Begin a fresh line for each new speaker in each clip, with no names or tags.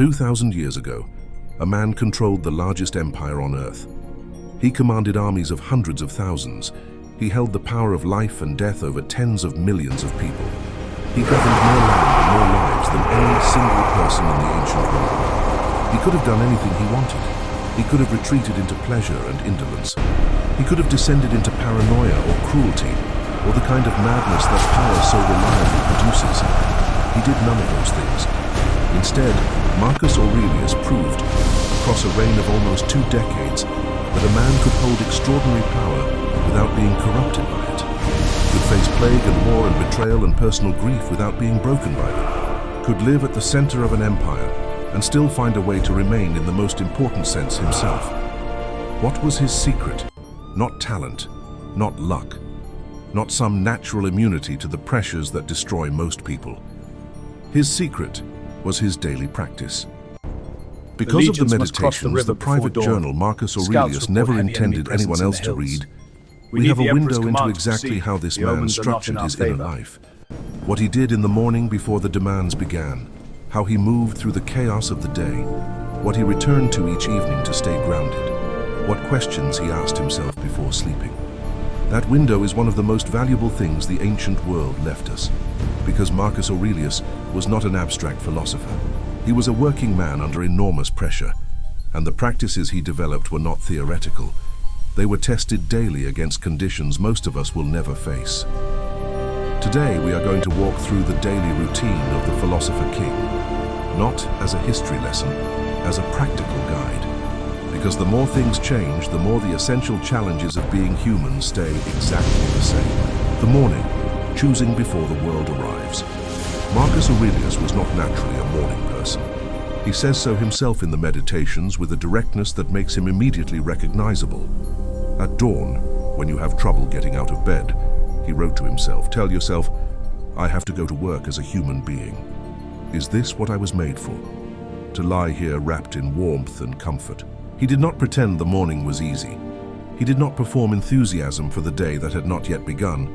2,000 years ago, a man controlled the largest empire on earth. He commanded armies of hundreds of thousands. He held the power of life and death over tens of millions of people. He governed more land and more lives than any single person in the ancient world. He could have done anything he wanted. He could have retreated into pleasure and indolence. He could have descended into paranoia or cruelty, or the kind of madness that power so reliably produces. He did none of those things. Instead, Marcus Aurelius proved, across a reign of almost 2 decades, that a man could hold extraordinary power without being corrupted by it, could face plague and war and betrayal and personal grief without being broken by them, could live at the center of an empire and still find a way to remain in the most important sense himself. What was his secret? Not talent, not luck, not some natural immunity to the pressures that destroy most people. His secret was his daily practice. Because of the meditations, the private journal Marcus Aurelius never intended anyone else to read, we have a window into exactly how this man structured his inner life. What he did in the morning before the demands began, how he moved through the chaos of the day, what he returned to each evening to stay grounded, what questions he asked himself before sleeping. That window is one of the most valuable things the ancient world left us, because Marcus Aurelius was not an abstract philosopher. He was a working man under enormous pressure, and the practices he developed were not theoretical. They were tested daily against conditions most of us will never face. Today we are going to walk through the daily routine of the philosopher king, not as a history lesson, as a practical guide. Because the more things change, the more the essential challenges of being human stay exactly the same. The morning, choosing before the world arrives. Marcus Aurelius was not naturally a morning person. He says so himself in the Meditations with a directness that makes him immediately recognizable. At dawn, when you have trouble getting out of bed, he wrote to himself, tell yourself, I have to go to work as a human being. Is this what I was made for? To lie here wrapped in warmth and comfort. He did not pretend the morning was easy. He did not perform enthusiasm for the day that had not yet begun.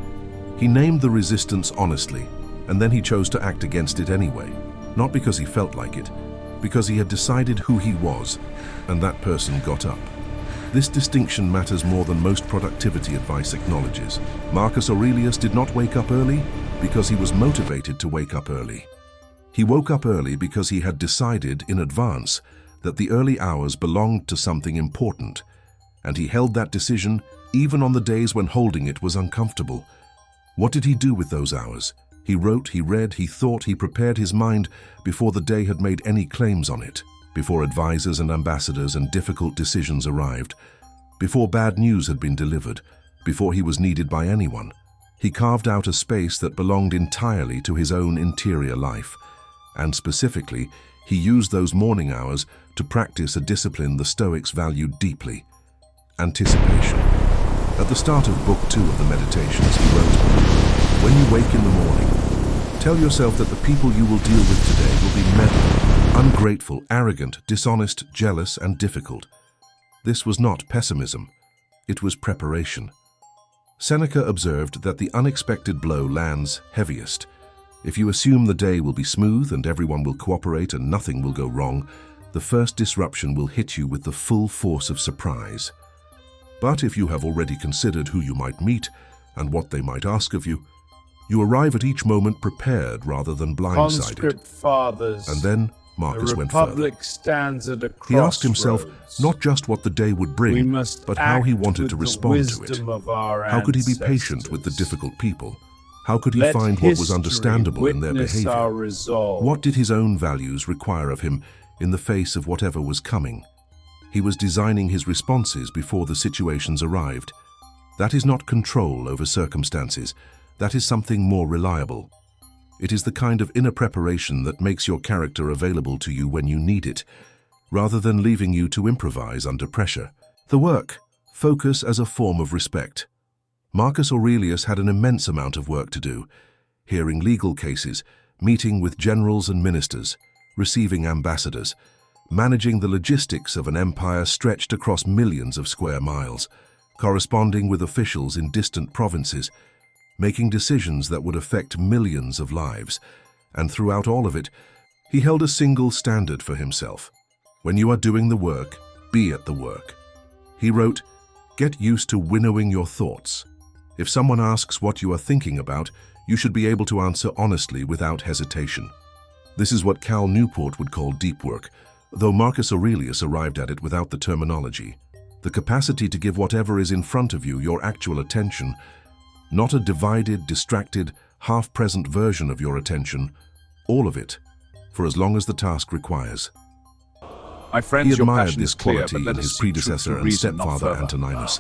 He named the resistance honestly, and then he chose to act against it anyway, not because he felt like it, because he had decided who he was, and that person got up. This distinction matters more than most productivity advice acknowledges. Marcus Aurelius did not wake up early because he was motivated to wake up early. He woke up early because he had decided in advance that the early hours belonged to something important, and he held that decision even on the days when holding it was uncomfortable. What did he do with those hours? He wrote, he read, he thought, he prepared his mind before the day had made any claims on it, before advisors and ambassadors and difficult decisions arrived, before bad news had been delivered, before he was needed by anyone. He carved out a space that belonged entirely to his own interior life, and specifically, he used those morning hours to practice a discipline the Stoics valued deeply: anticipation. At the start of Book 2 of the Meditations, he wrote, when you wake in the morning, tell yourself that the people you will deal with today will be meddling, ungrateful, arrogant, dishonest, jealous, and difficult. This was not pessimism. It was preparation. Seneca observed that the unexpected blow lands heaviest. If you assume the day will be smooth and everyone will cooperate and nothing will go wrong, the first disruption will hit you with the full force of surprise. But if you have already considered who you might meet and what they might ask of you, you arrive at each moment prepared rather than blindsided.
Conscript fathers,
and then Marcus went further.
Stands at a
he asked himself not just what the day would bring, but how he wanted to respond to it. How could he be patient with the difficult people? How could he find what was understandable in their behavior? What did his own values require of him in the face of whatever was coming? He was designing his responses before the situations arrived. That is not control over circumstances. That is something more reliable. It is the kind of inner preparation that makes your character available to you when you need it, rather than leaving you to improvise under pressure. The work, focus as a form of respect. Marcus Aurelius had an immense amount of work to do, hearing legal cases, meeting with generals and ministers, receiving ambassadors, managing the logistics of an empire stretched across millions of square miles, corresponding with officials in distant provinces, making decisions that would affect millions of lives, and throughout all of it, He held a single standard for himself. When you are doing the work, be at the work. He wrote, "Get used to winnowing your thoughts. If someone asks what you are thinking about, you should be able to answer honestly without hesitation." This is what Cal Newport would call deep work, though Marcus Aurelius arrived at it without the terminology. The capacity to give whatever is in front of you your actual attention, not a divided, distracted, half-present version of your attention, all of it, for as long as the task requires.
My friends,
He
your
admired
passion
this
is clear,
quality
but let
in
us
his
seek truth
predecessor
through
and
reason, not
stepfather
further.
Antoninus.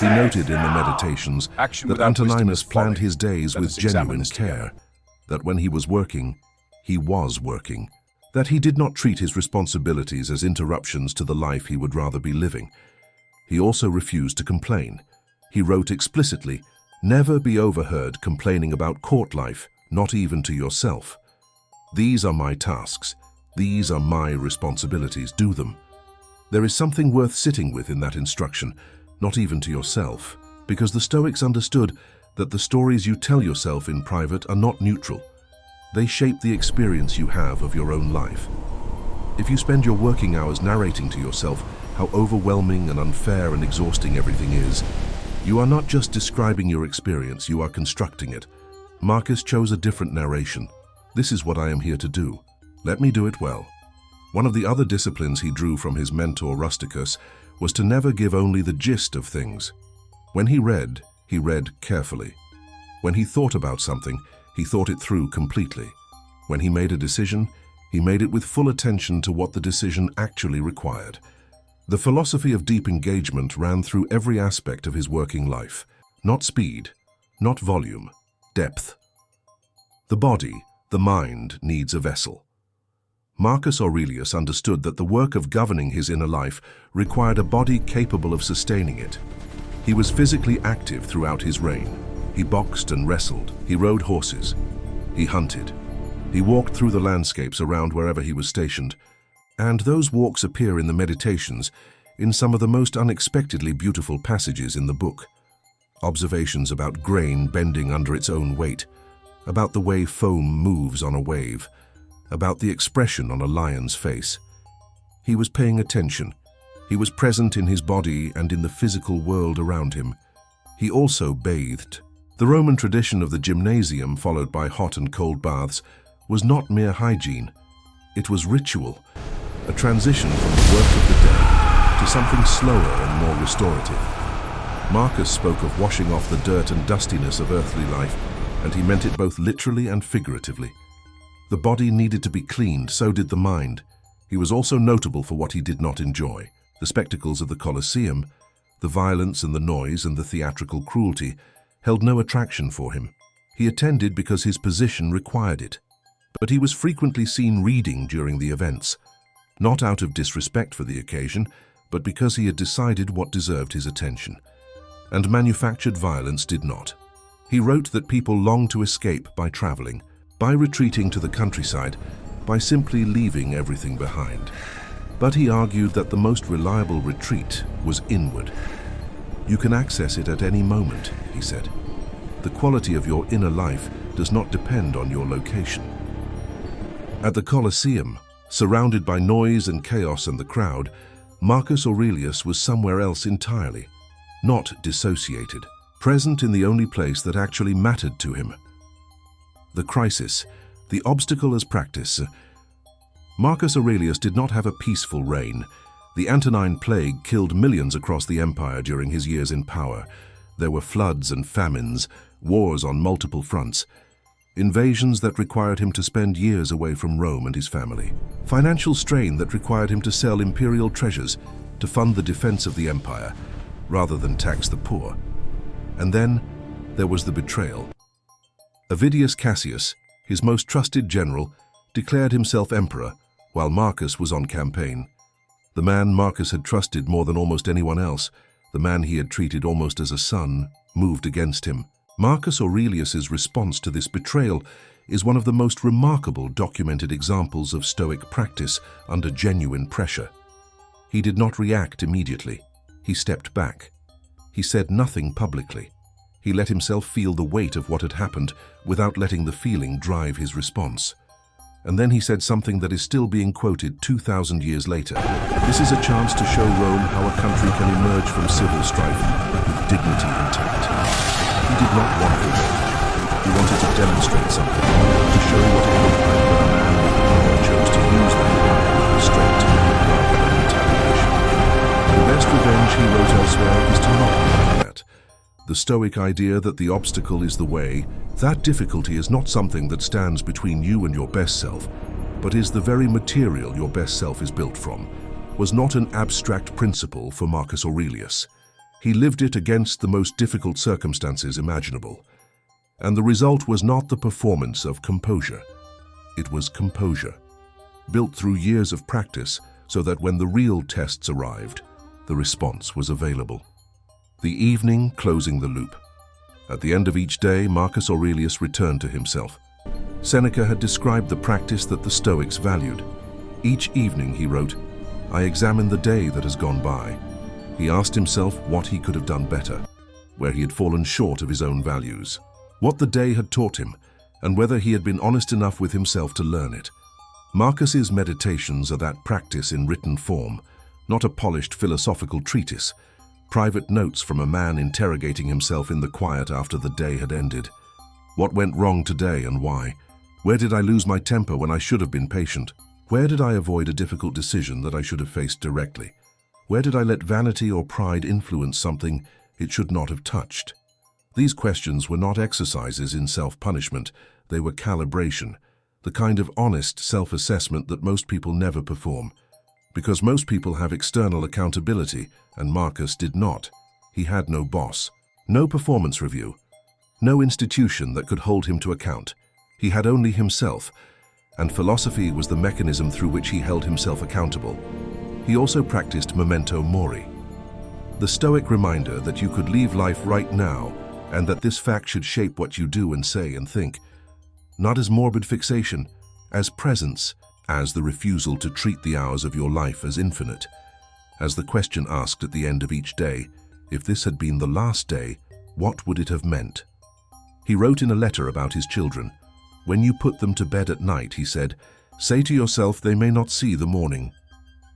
He noted in the Meditations
Action
that
without wisdom
Antoninus
is
planned
folly.
his days
Let
with
us examine
genuine
this together.
care, that when he was working, that he did not treat his responsibilities as interruptions to the life he would rather be living. He also refused to complain. He wrote explicitly, "Never be overheard complaining about court life, not even to yourself. These are my tasks. These are my responsibilities. Do them." There is something worth sitting with in that instruction, not even to yourself, because the Stoics understood that the stories you tell yourself in private are not neutral. They shape the experience you have of your own life. If you spend your working hours narrating to yourself how overwhelming and unfair and exhausting everything is, you are not just describing your experience, you are constructing it. Marcus chose a different narration. "This is what I am here to do. Let me do it well." One of the other disciplines he drew from his mentor Rusticus was to never give only the gist of things. When he read carefully. When he thought about something, he thought it through completely. When he made a decision, he made it with full attention to what the decision actually required. The philosophy of deep engagement ran through every aspect of his working life. Not speed, not volume, depth. The body, the mind, needs a vessel. Marcus Aurelius understood that the work of governing his inner life required a body capable of sustaining it. He was physically active throughout his reign. He boxed and wrestled. He rode horses. He hunted. He walked through the landscapes around wherever he was stationed. And those walks appear in the Meditations in some of the most unexpectedly beautiful passages in the book. Observations about grain bending under its own weight, about the way foam moves on a wave, about the expression on a lion's face. He was paying attention. He was present in his body and in the physical world around him. He also bathed. The Roman tradition of the gymnasium, followed by hot and cold baths, was not mere hygiene. It was ritual, a transition from the work of the day to something slower and more restorative. Marcus spoke of washing off the dirt and dustiness of earthly life, and he meant it both literally and figuratively. The body needed to be cleaned, so did the mind. He was also notable for what he did not enjoy. The spectacles of the Colosseum, the violence and the noise and the theatrical cruelty, held no attraction for him. He attended because his position required it. But he was frequently seen reading during the events, not out of disrespect for the occasion, but because he had decided what deserved his attention. And manufactured violence did not. He wrote that people long to escape by traveling, by retreating to the countryside, by simply leaving everything behind. But he argued that the most reliable retreat was inward. You can access it at any moment, he said. The quality of your inner life does not depend on your location. At the Colosseum, surrounded by noise and chaos and the crowd, Marcus Aurelius was somewhere else entirely, not dissociated, present in the only place that actually mattered to him. The crisis, the obstacle as practice. Marcus Aurelius did not have a peaceful reign. The Antonine Plague killed millions across the empire during his years in power. There were floods and famines, wars on multiple fronts, invasions that required him to spend years away from Rome and his family, financial strain that required him to sell imperial treasures to fund the defense of the empire, rather than tax the poor. And then there was the betrayal. Avidius Cassius, his most trusted general, declared himself emperor while Marcus was on campaign. The man Marcus had trusted more than almost anyone else, the man he had treated almost as a son, moved against him. Marcus Aurelius's response to this betrayal is one of the most remarkable documented examples of Stoic practice under genuine pressure. He did not react immediately. He stepped back. He said nothing publicly. He let himself feel the weight of what had happened without letting the feeling drive his response. And then he said something that is still being quoted 2,000 years later. This is a chance to show Rome how a country can emerge from civil strife with dignity intact. He did not want revenge. He wanted to demonstrate something, to show what it looked like when a man with power chose to use that power with restraint rather than retaliation. The best revenge, he wrote elsewhere, is to not be like that. The Stoic idea that the obstacle is the way, that difficulty is not something that stands between you and your best self, but is the very material your best self is built from, was not an abstract principle for Marcus Aurelius. He lived it against the most difficult circumstances imaginable. And the result was not the performance of composure. It was composure, built through years of practice so that when the real tests arrived, the response was available. The evening closing the loop. At the end of each day, Marcus Aurelius returned to himself. Seneca had described the practice that the Stoics valued. Each evening, he wrote, I examine the day that has gone by. He asked himself what he could have done better, where he had fallen short of his own values, what the day had taught him, and whether he had been honest enough with himself to learn it. Marcus's meditations are that practice in written form, not a polished philosophical treatise, private notes from a man interrogating himself in the quiet after the day had ended. What went wrong today and why? Where did I lose my temper when I should have been patient? Where did I avoid a difficult decision that I should have faced directly? Where did I let vanity or pride influence something it should not have touched? These questions were not exercises in self-punishment, they were calibration, the kind of honest self-assessment that most people never perform. Because most people have external accountability, and Marcus did not. He had no boss, no performance review, no institution that could hold him to account. He had only himself, and philosophy was the mechanism through which he held himself accountable. He also practiced memento mori, the Stoic reminder that you could leave life right now, and that this fact should shape what you do and say and think, not as morbid fixation, as presence, as the refusal to treat the hours of your life as infinite, as the question asked at the end of each day, if this had been the last day, what would it have meant? He wrote in a letter about his children, when you put them to bed at night, he said, say to yourself they may not see the morning.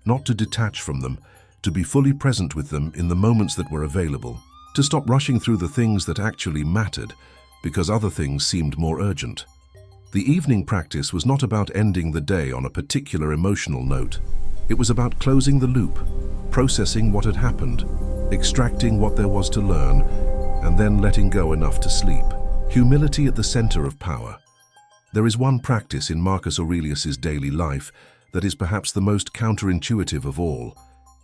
Not to detach from them, to be fully present with them in the moments that were available, to stop rushing through the things that actually mattered because other things seemed more urgent. The evening practice was not about ending the day on a particular emotional note. It was about closing the loop, processing what had happened, extracting what there was to learn, and then letting go enough to sleep. Humility at the center of power. There is one practice in Marcus Aurelius's daily life that is perhaps the most counterintuitive of all.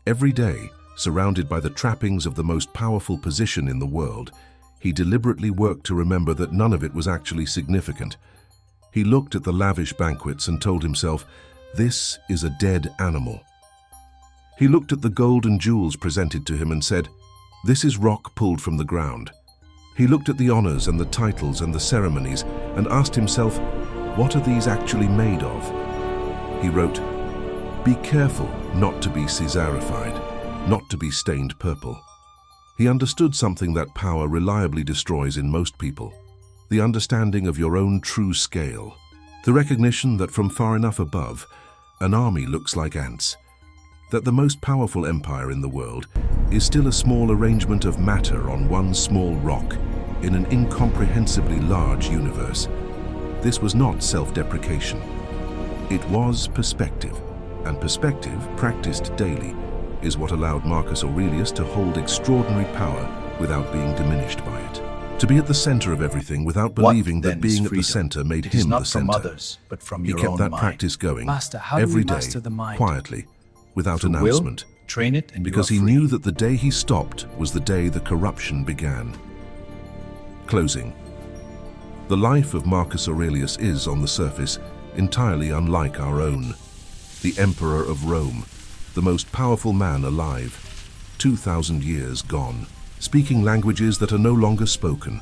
Every day, surrounded by the trappings of the most powerful position in the world, he deliberately worked to remember that none of it was actually significant. He looked at the lavish banquets and told himself, this is a dead animal. He looked at the gold and jewels presented to him and said, this is rock pulled from the ground. He looked at the honors and the titles and the ceremonies and asked himself, what are these actually made of? He wrote, be careful not to be Caesarified, not to be stained purple. He understood something that power reliably destroys in most people. The understanding of your own true scale, the recognition that from far enough above, an army looks like ants, that the most powerful empire in the world is still a small arrangement of matter on one small rock in an incomprehensibly large universe. This was not self-deprecation. It was perspective, and perspective, practiced daily, is what allowed Marcus Aurelius to hold extraordinary power without being diminished by it. To be at the center of everything without believing that being at the center made him the center.
Not from others, but from your own mind.
He kept that practice going
Master, how do
every
we
day,
master the mind?
quietly, without
Through
announcement.
Will, train it, and
Because
you
he
are free.
knew that the day he stopped was the day the corruption began. Closing. The life of Marcus Aurelius is, on the surface, entirely unlike our own. The Emperor of Rome, the most powerful man alive, 2,000 years gone, speaking languages that are no longer spoken,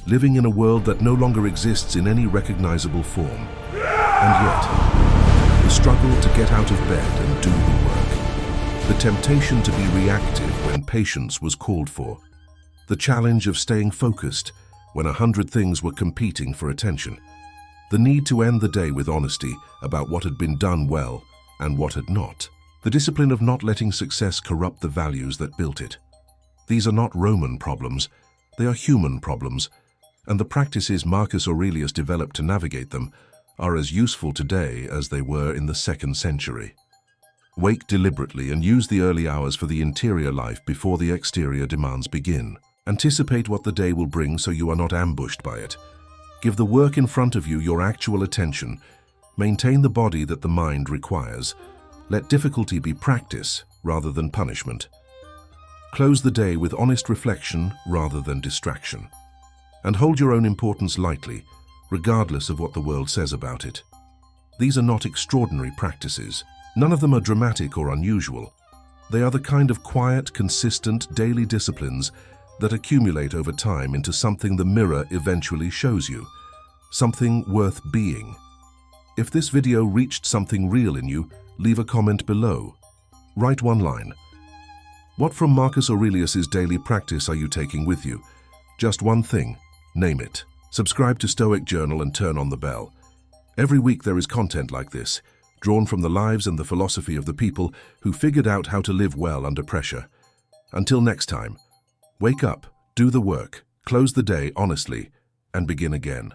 living in a world that no longer exists in any recognizable form. And yet, the struggle to get out of bed and do the work, the temptation to be reactive when patience was called for, the challenge of staying focused when 100 things were competing for attention. The need to end the day with honesty about what had been done well and what had not. The discipline of not letting success corrupt the values that built it. These are not Roman problems, they are human problems, and the practices Marcus Aurelius developed to navigate them are as useful today as they were in the 2nd century. Wake deliberately and use the early hours for the interior life before the exterior demands begin. Anticipate what the day will bring so you are not ambushed by it. Give the work in front of you your actual attention. Maintain the body that the mind requires. Let difficulty be practice rather than punishment. Close the day with honest reflection rather than distraction. And hold your own importance lightly, regardless of what the world says about it. These are not extraordinary practices. None of them are dramatic or unusual. They are the kind of quiet, consistent, daily disciplines that accumulate over time into something the mirror eventually shows you, something worth being. If this video reached something real in you, leave a comment below. Write one line. What from Marcus Aurelius's daily practice are you taking with you? Just one thing. Name it. Subscribe to Stoic Journal and turn on the bell. Every week there is content like this, drawn from the lives and the philosophy of the people who figured out how to live well under pressure. Until next time, wake up, do the work, close the day honestly, and begin again.